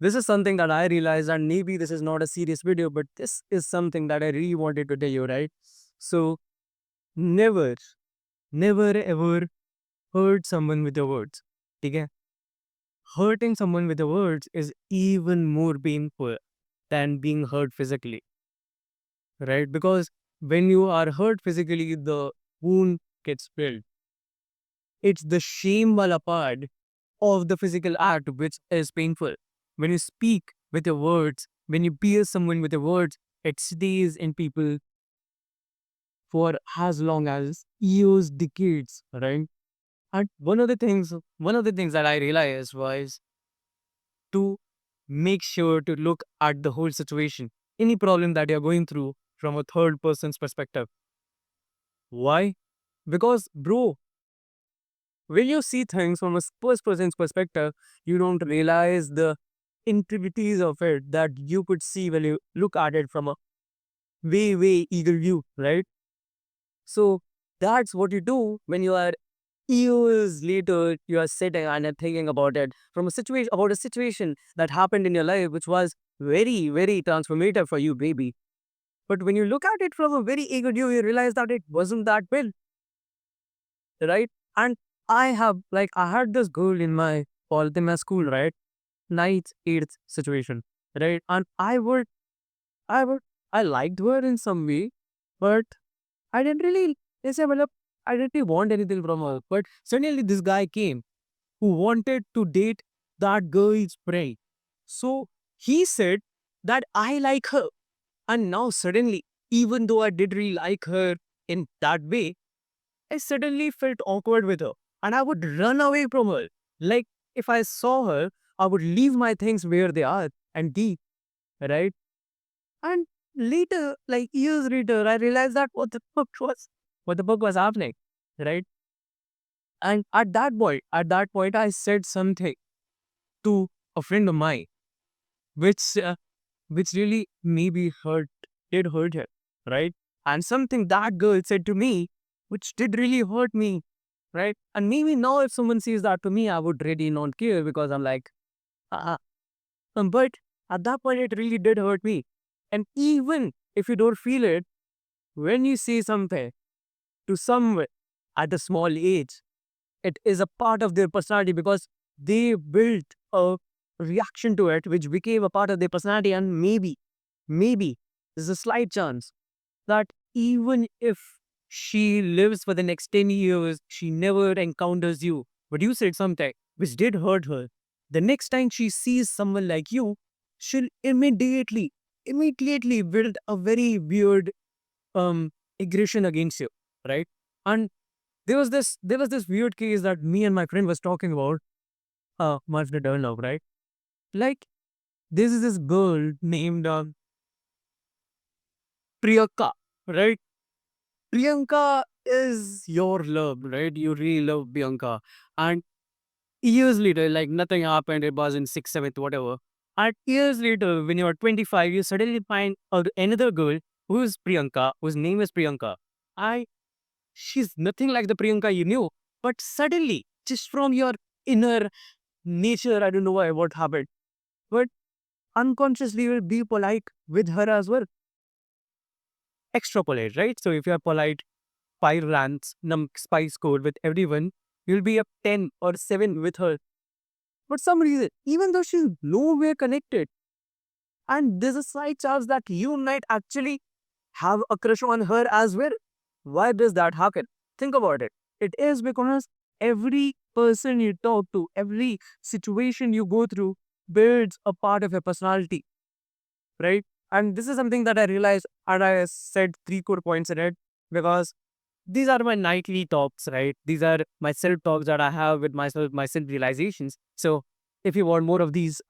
this is something that I realized, and maybe this is not a serious video, but this is something that I really wanted to tell you, right? So, never, never ever hurt someone with your words. Okay? Hurting someone with your words is even more painful than being hurt physically, right? Because when you are hurt physically, the wound gets filled. It's the shame wala part of the physical act which is painful. When you speak with your words, when you pierce someone with your words, it stays in people for as long as years, decades, right? And one of the things that I realized was to make sure to look at the whole situation, any problem that you're going through from a third person's perspective. Why? Because, bro, when you see things from a first person's perspective, you don't realize the intricacies of it that you could see when you look at it from a way, way eagle view, right? So that's what you do when you are years later, you are sitting and are thinking about it from a situation that happened in your life, which was very, very transformative for you, baby. But when you look at it from a very eagle view, you realize that it wasn't that well, right? And I had this girl in my school, right? Ninth, eighth situation, right? And I would, I liked her in some way, but I didn't really, say, well, I didn't really want anything from her. But suddenly this guy came who wanted to date that girl's friend. So he said that I like her. And now suddenly, even though I did really like her in that way, I suddenly felt awkward with her. And I would run away from her. Like if I saw her, I would leave my things where they are and leave, right? And later, like years later, I realized that what the fuck was happening, right? And at that point, I said something to a friend of mine, which uh, which really maybe did hurt her, right? And something that girl said to me, which did really hurt me, right? And maybe now if someone says that to me, I would really not care because I'm like, uh, but at that point, it really did hurt me. And even if you don't feel it, when you say something to someone at a small age, it is a part of their personality because they built a reaction to it, which became a part of their personality. And maybe there's a slight chance that even if she lives for the next 10 years, she never encounters you. But you said something which did hurt her. The next time she sees someone like you, she'll immediately build a very weird um aggression against you, right? And there was this weird case that me and my friend was talking about much later now, right? Like this is this girl named Priyanka, right? Priyanka is your love, right? You really love Priyanka. And years later, like nothing happened, it was in sixth, seventh, whatever. And years later, when you are 25, you suddenly find another girl who is Priyanka, whose name is Priyanka. I She's nothing like the Priyanka you knew, but suddenly, just from your inner nature, I don't know why, what happened, but unconsciously you'll be polite with her as well. Extra polite, right? So if you're polite, five ranks, spice code with everyone, you'll be a 10 or 7 with her. For some reason, even though she's nowhere connected, and there's a slight chance that you might actually have a crush on her as well. Why does that happen? Think about it. It is because every person you talk to, every situation you go through builds a part of your personality, right? And this is something that I realized, and I said three core points in it because these are my nightly talks, right? These are my self talks that I have with myself, my self realizations. So if you want more of these,